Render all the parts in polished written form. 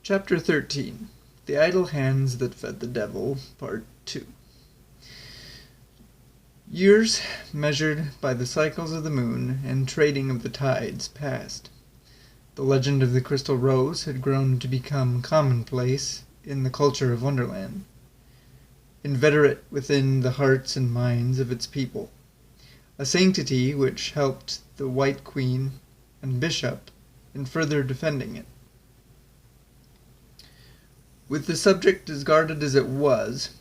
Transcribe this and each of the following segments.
Chapter 13. The Idle Hands That Fed the Devil, Part 2. Years, measured by the cycles of the moon and trading of the tides, passed. The legend of the crystal rose had grown to become commonplace in the culture of Wonderland, inveterate within the hearts and minds of its people, a sanctity which helped the White Queen and Bishop in further defending it. With the subject as guarded as it was,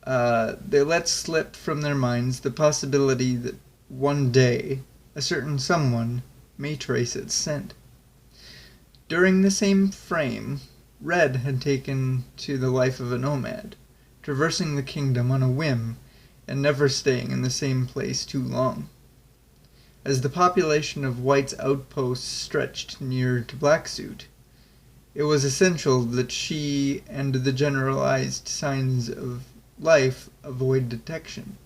they let slip from their minds the possibility that one day a certain someone may trace its scent. During the same frame, Red had taken to the life of a nomad, traversing the kingdom on a whim and never staying in the same place too long. As the population of White's outposts stretched near to Blacksuit, it was essential that she and the generalized signs of life avoid detection.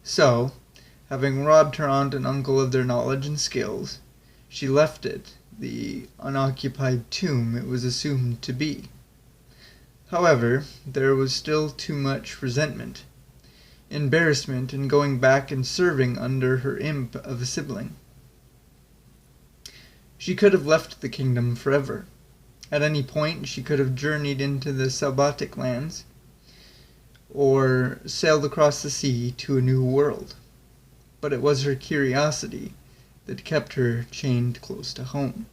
So, having robbed her aunt and uncle of their knowledge and skills, she left it the unoccupied tomb it was assumed to be. However, there was still too much resentment, embarrassment in going back and serving under her imp of a sibling. She could have left the kingdom forever. At any point, she could have journeyed into the Selbatic lands, or sailed across the sea to a new world. But it was her curiosity that kept her chained close to home.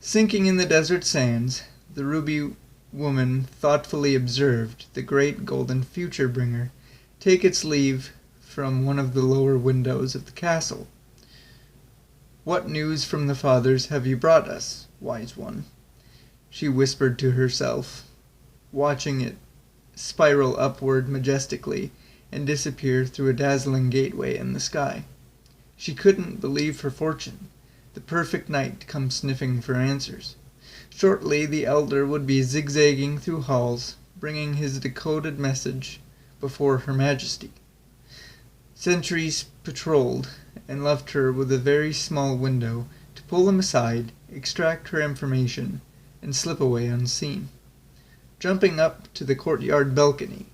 Sinking in the desert sands, the ruby woman thoughtfully observed the great golden future bringer take its leave from one of the lower windows of the castle. "What news from the fathers have you brought us, wise one?" she whispered to herself, watching it spiral upward majestically and disappear through a dazzling gateway in the sky. She couldn't believe her fortune. The perfect knight come sniffing for answers. Shortly the elder would be zigzagging through halls, bringing his decoded message before Her Majesty. Sentries patrolled and left her with a very small window to pull them aside, extract her information, and slip away unseen. Jumping up to the courtyard balcony,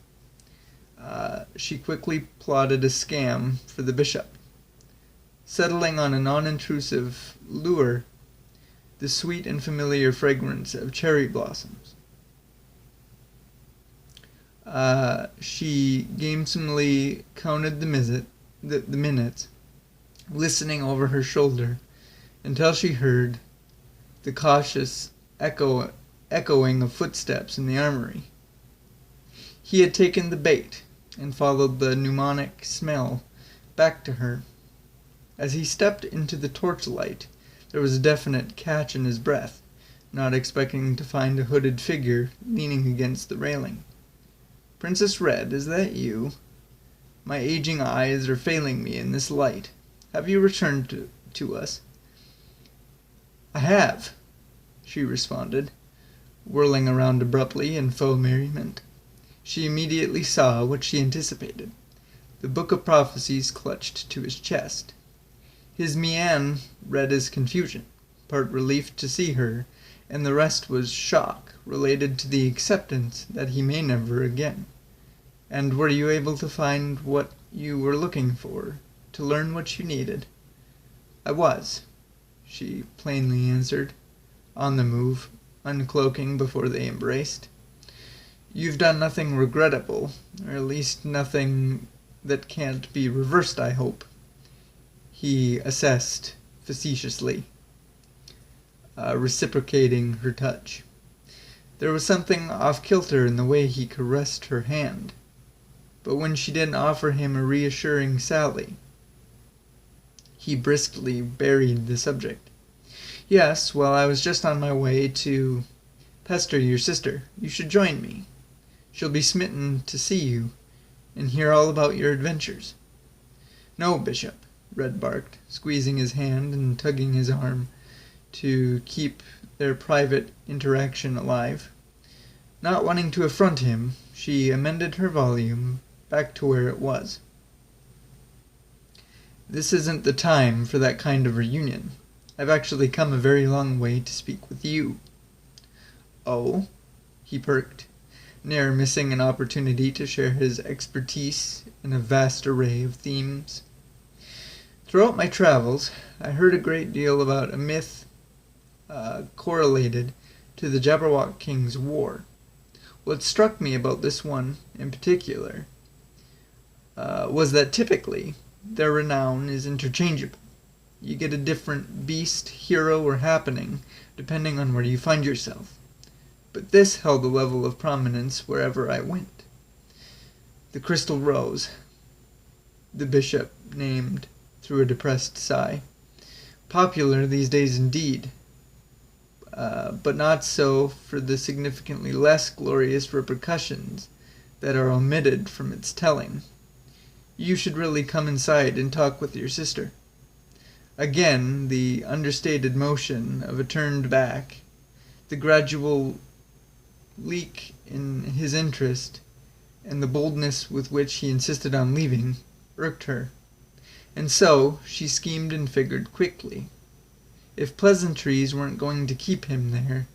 she quickly plotted a scam for the bishop, settling on a non-intrusive lure, the sweet and familiar fragrance of cherry blossoms. She gamesomely counted the minutes, listening over her shoulder, until she heard the cautious echoing of footsteps in the armory. He had taken the bait and followed the mnemonic smell back to her. As he stepped into the torchlight, there was a definite catch in his breath, not expecting to find a hooded figure leaning against the railing. "Princess Red, is that you? My aging eyes are failing me in this light. Have you returned to us?" "I have," she responded, whirling around abruptly in faux merriment. She immediately saw what she anticipated. The book of prophecies clutched to his chest. His mien read as confusion, part relief to see her, and the rest was shock related to the acceptance that he may never again. "And were you able to find what you were looking for, to learn what you needed?" "I was," she plainly answered, on the move, uncloaking before they embraced. "You've done nothing regrettable, or at least nothing that can't be reversed, I hope," he assessed facetiously, reciprocating her touch. There was something off-kilter in the way he caressed her hand, but when she didn't offer him a reassuring sally, he briskly buried the subject. "Yes, well, I was just on my way to pester your sister. You should join me. She'll be smitten to see you and hear all about your adventures." "No, Bishop," Red barked, squeezing his hand and tugging his arm to keep their private interaction alive. Not wanting to affront him, she amended her volume back to where it was. "This isn't the time for that kind of reunion. I've actually come a very long way to speak with you." "Oh?" he perked, ne'er missing an opportunity to share his expertise in a vast array of themes. "Throughout my travels, I heard a great deal about a myth correlated to the Jabberwock King's war. What struck me about this one in particular was that typically their renown is interchangeable. You get a different beast, hero, or happening depending on where you find yourself. But this held a level of prominence wherever I went. The Crystal Rose," the bishop named through a depressed sigh. "Popular these days indeed, but not so for the significantly less glorious repercussions that are omitted from its telling. You should really come inside and talk with your sister." Again the understated motion of a turned back, the gradual leak in his interest, and the boldness with which he insisted on leaving, irked her. And so she schemed and figured quickly. If pleasantries weren't going to keep him there,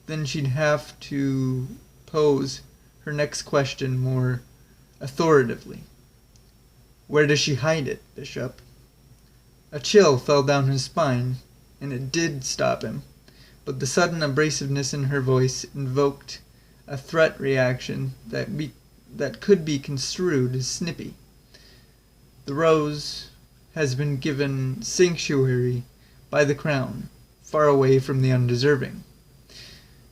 then she'd have to pose her next question more authoritatively. "Where does she hide it, Bishop?" A chill fell down his spine, and it did stop him, but the sudden abrasiveness in her voice invoked a threat reaction that could be construed as snippy. "The rose has been given sanctuary by the crown, far away from the undeserving.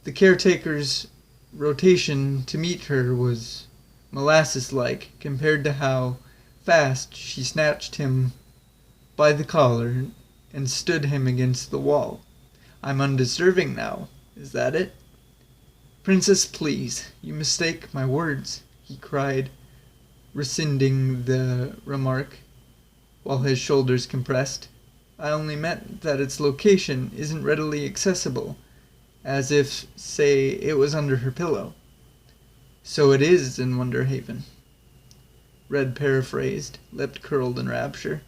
The caretaker's rotation to meet her was molasses-like compared to how fast she snatched him by the collar and stood him against the wall. I'm undeserving now, is that it?" "Princess, please, you mistake my words," he cried, rescinding the remark, while his shoulders compressed. "I only meant that its location isn't readily accessible, as if, say, it was under her pillow." "So it is in Wonderhaven," Red paraphrased, lip curled in rapture.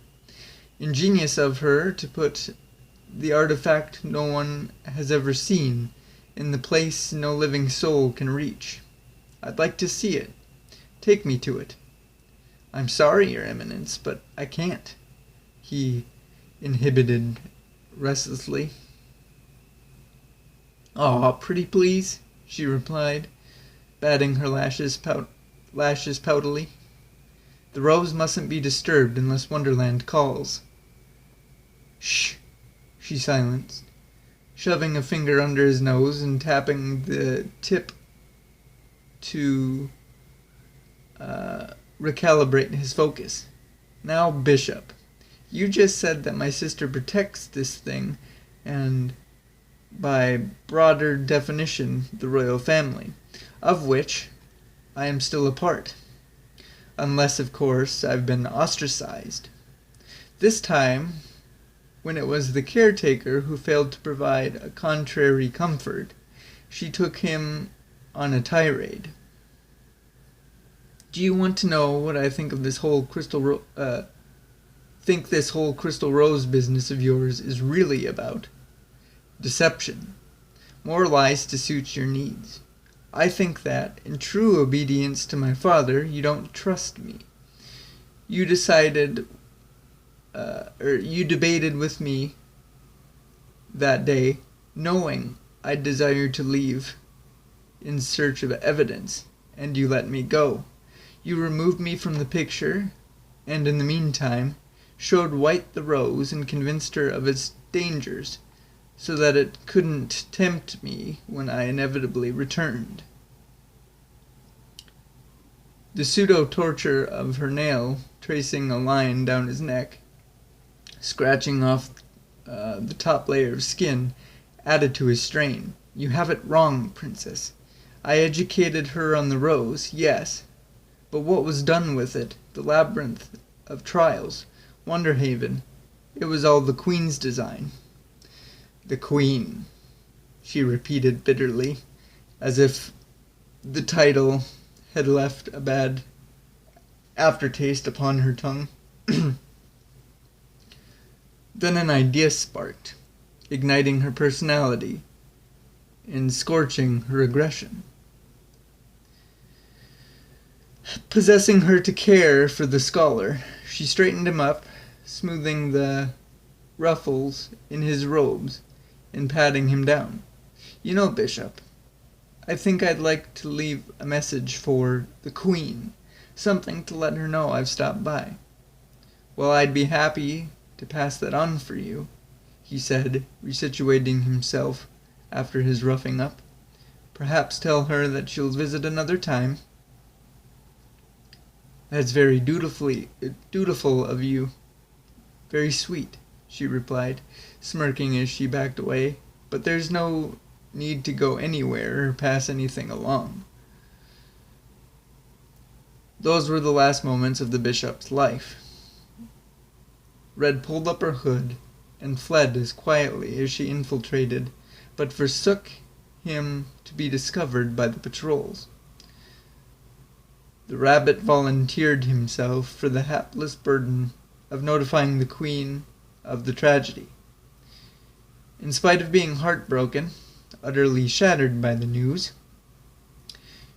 "Ingenious of her to put the artifact no one has ever seen in the place no living soul can reach. I'd like to see it. Take me to it." "I'm sorry, Your Eminence, but I can't," he inhibited restlessly. "Aw, pretty please," she replied, batting her lashes poutily. "The rose mustn't be disturbed unless Wonderland calls." "Shh," she silenced, shoving a finger under his nose and tapping the tip to recalibrate his focus. "Now, Bishop, you just said that my sister protects this thing and, by broader definition, the royal family, of which I am still a part. Unless, of course, I've been ostracized. This time, when it was the caretaker who failed to provide a contrary comfort, she took him on a tirade. Do you want to know what I think of this whole crystal rose business of yours is really about? Deception. More lies to suit your needs. I think that, in true obedience to my father, you don't trust me. You debated with me that day, knowing I desired to leave in search of evidence, and you let me go. You removed me from the picture, and in the meantime showed White the rose and convinced her of its dangers, so that it couldn't tempt me when I inevitably returned." The pseudo-torture of her nail tracing a line down his neck, scratching off the top layer of skin, added to his strain. "You have it wrong, Princess. I educated her on the rose, yes, but what was done with it, the labyrinth of trials, Wonderhaven, it was all the Queen's design." "The Queen," she repeated bitterly, as if the title had left a bad aftertaste upon her tongue. Then an idea sparked. igniting her personality and scorching her aggression. Possessing her to care for the scholar, she straightened him up, smoothing the ruffles in his robes and patting him down. "You know, Bishop, I think I'd like to leave a message for the Queen, something to let her know I've stopped by." "Well, I'd be happy to pass that on for you," he said, resituating himself after his roughing up. "Perhaps tell her that she'll visit another time." "That's very dutiful of you. Very sweet," she replied, smirking as she backed away. "But there's no need to go anywhere or pass anything along." Those were the last moments of the bishop's life. Red pulled up her hood and fled as quietly as she infiltrated, but forsook him to be discovered by the patrols. The rabbit volunteered himself for the hapless burden of notifying the Queen of the tragedy. In spite of being heartbroken, utterly shattered by the news,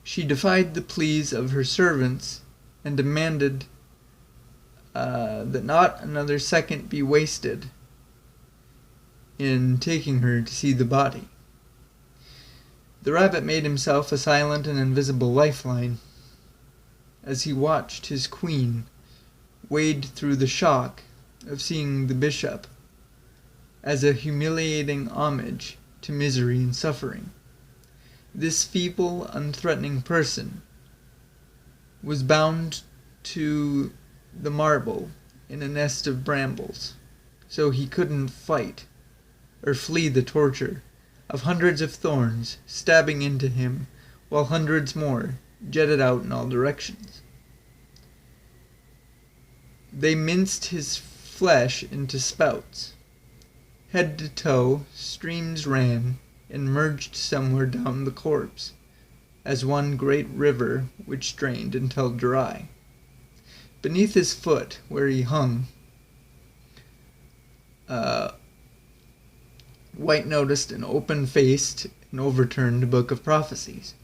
she defied the pleas of her servants and demanded that not another second be wasted in taking her to see the body. The rabbit made himself a silent and invisible lifeline as he watched his queen wade through the shock of seeing the bishop as a humiliating homage to misery and suffering. This feeble, unthreatening person was bound to the marble in a nest of brambles, so he couldn't fight or flee the torture of hundreds of thorns stabbing into him while hundreds more jetted out in all directions. They minced his flesh into spouts. Head to toe, streams ran and merged somewhere down the corpse, as one great river which drained until dry. Beneath his foot, where he hung, White noticed an open-faced and overturned book of prophecies.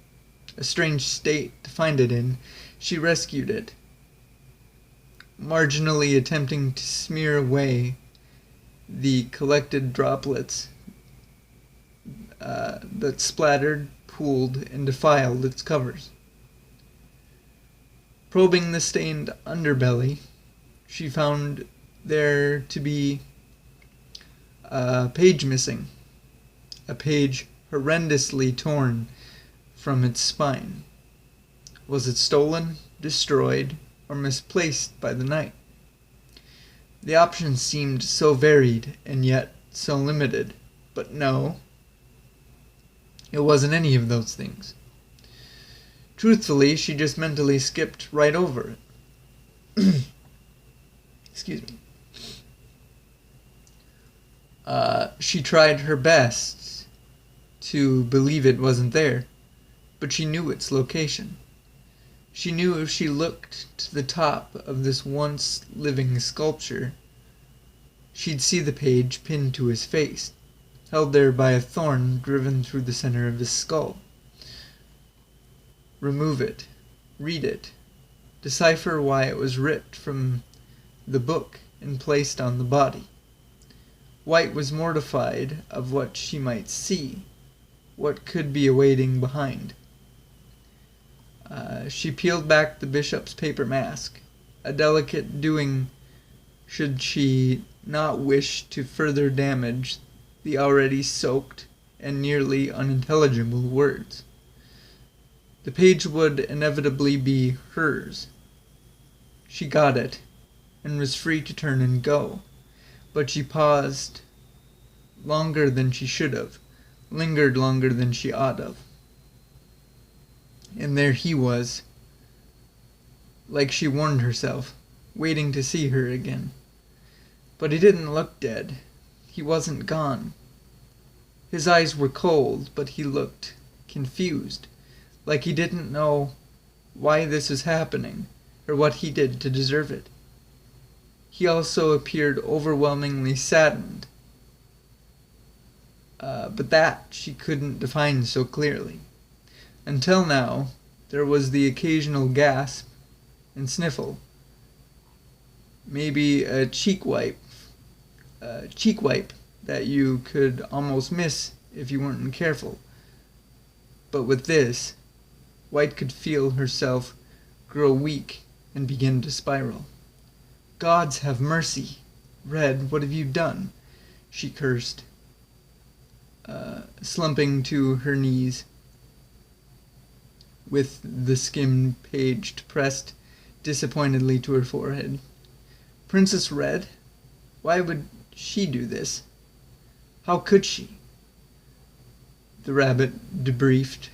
A strange state to find it in, she rescued it, marginally attempting to smear away the collected droplets that splattered, pooled, and defiled its covers. Probing the stained underbelly, she found there to be a page missing, a page horrendously torn from its spine. Was it stolen, destroyed, or misplaced by the night? The options seemed so varied and yet so limited, but no, it wasn't any of those things. Truthfully, she just mentally skipped right over it. Excuse me. She tried her best to believe it wasn't there, but she knew its location. She knew if she looked to the top of this once living sculpture, she'd see the page pinned to his face, held there by a thorn driven through the center of his skull. Remove it, read it, decipher why it was ripped from the book and placed on the body. White was mortified of what she might see, what could be awaiting behind. She peeled back the bishop's paper mask, a delicate doing should she not wish to further damage the already soaked and nearly unintelligible words. The page would inevitably be hers. She got it, and was free to turn and go, but she paused longer than she should have, lingered longer than she ought have. And there he was, like she warned herself, waiting to see her again. But he didn't look dead. He wasn't gone. His eyes were cold, but he looked confused, like he didn't know why this was happening, or what he did to deserve it. He also appeared overwhelmingly saddened. but that she couldn't define so clearly. Until now, there was the occasional gasp and sniffle, maybe a cheek wipe that you could almost miss if you weren't careful. But with this, White could feel herself grow weak and begin to spiral. "Gods have mercy! Red, what have you done?" she cursed, slumping to her knees with the skimmed page pressed disappointedly to her forehead. "Princess Red? Why would she do this? How could she?" The rabbit debriefed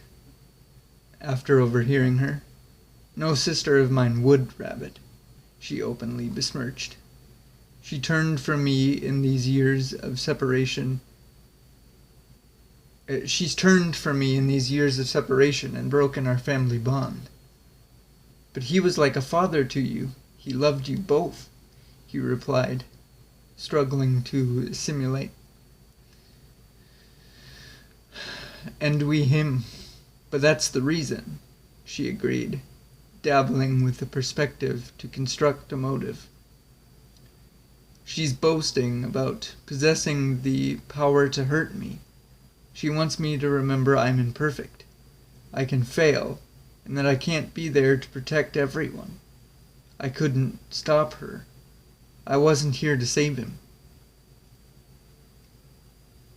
after overhearing her. "No sister of mine would, Rabbit," she openly besmirched. She's turned from me in these years of separation and broken our family bond. "But he was like a father to you. He loved you both," he replied, struggling to simulate. "And we him. But that's the reason," she agreed, dabbling with the perspective to construct a motive. "She's boasting about possessing the power to hurt me. She wants me to remember I'm imperfect. I can fail, and that I can't be there to protect everyone. I couldn't stop her. I wasn't here to save him."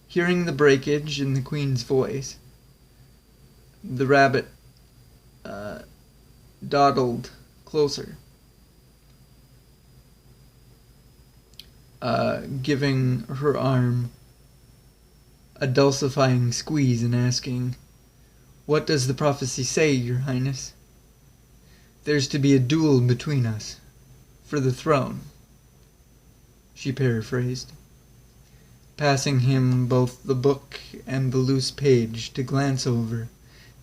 Hearing the breakage in the Queen's voice, the rabbit dawdled closer, giving her arm a dulcifying squeeze and asking, "What does the prophecy say, Your Highness?" "There's to be a duel between us, for the throne," she paraphrased, passing him both the book and the loose page to glance over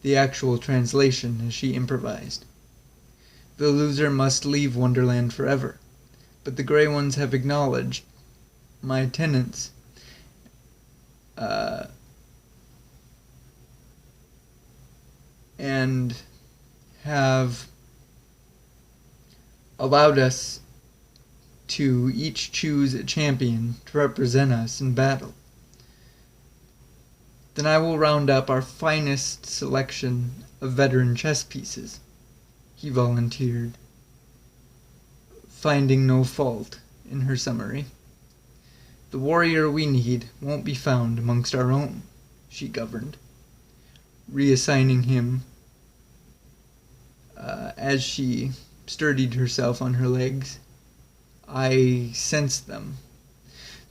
the actual translation as she improvised. "The loser must leave Wonderland forever, but the Grey Ones have acknowledged my tenets and have allowed us to each choose a champion to represent us in battle. Then I will round up our finest selection of veteran chess pieces," he volunteered, finding no fault in her summary. "The warrior we need won't be found amongst our own," she governed, reassigning him as she sturdied herself on her legs. "I sense them.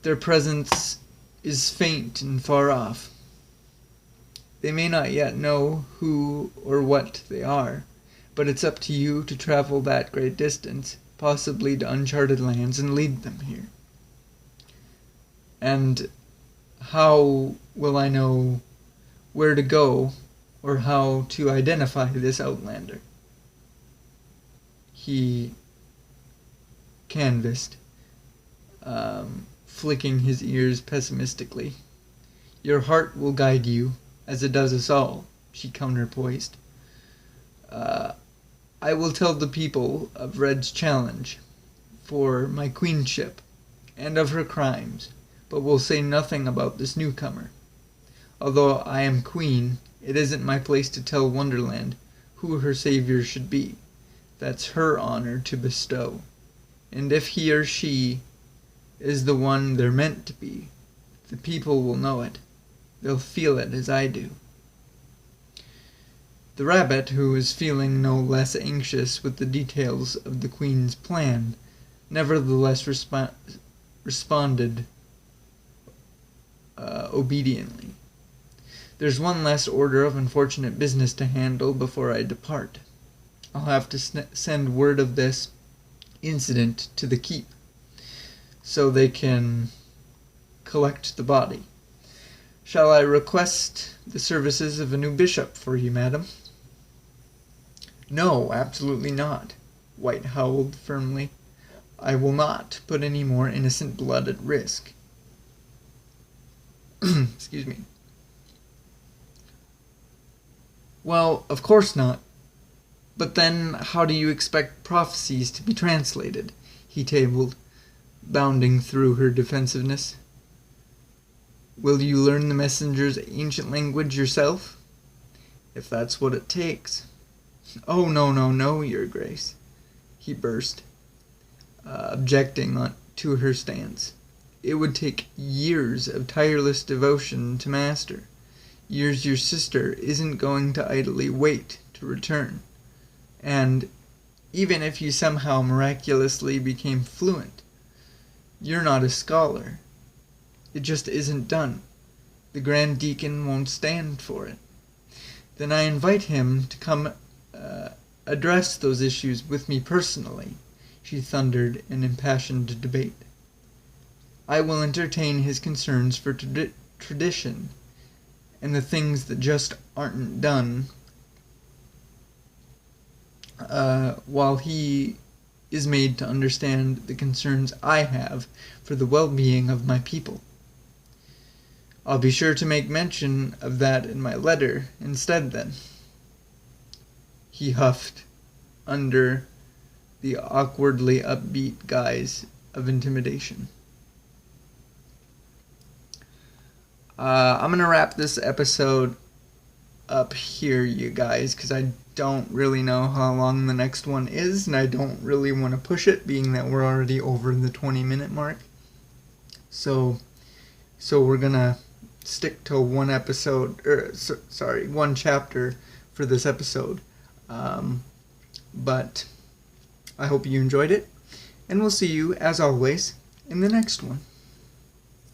Their presence is faint and far off. They may not yet know who or what they are, but it's up to you to travel that great distance, possibly to uncharted lands, and lead them here." "And how will I know where to go or how to identify this outlander?" He canvassed, flicking his ears pessimistically. "Your heart will guide you, as it does us all," she counterpoised. "I will tell the people of Red's challenge for my queenship and of her crimes, but will say nothing about this newcomer. Although I am queen, it isn't my place to tell Wonderland who her savior should be. That's her honor to bestow. And if he or she is the one they're meant to be, the people will know it. They'll feel it as I do." The rabbit, who was feeling no less anxious with the details of the Queen's plan, nevertheless responded obediently. "There's one last order of unfortunate business to handle before I depart. I'll have to send word of this incident to the keep, so they can collect the body. Shall I request the services of a new bishop for you, madam?" "No, absolutely not," White howled firmly. "I will not put any more innocent blood at risk." Excuse me. Well, of course not. But then, how do you expect prophecies to be translated? He tabled, bounding through her defensiveness. Will you learn the messenger's ancient language yourself? If that's what it takes. Oh, no, Your Grace, he burst, objecting to her stance. It would take years of tireless devotion to master. Years your sister isn't going to idly wait to return. And even if you somehow miraculously became fluent, you're not a scholar. It just isn't done. The Grand Deacon won't stand for it. Then I invite him to come address those issues with me personally, she thundered in impassioned debate. I will entertain his concerns for tradition and the things that just aren't done, while he is made to understand the concerns I have for the well-being of my people. I'll be sure to make mention of that in my letter instead then. He huffed under the awkwardly upbeat guise of intimidation. I'm going to wrap this episode up here, you guys, because I don't really know how long the next one is, and I don't really want to push it, being that we're already over the 20-minute mark. So we're going to stick to one chapter for this episode. But I hope you enjoyed it, and we'll see you, as always, in the next one.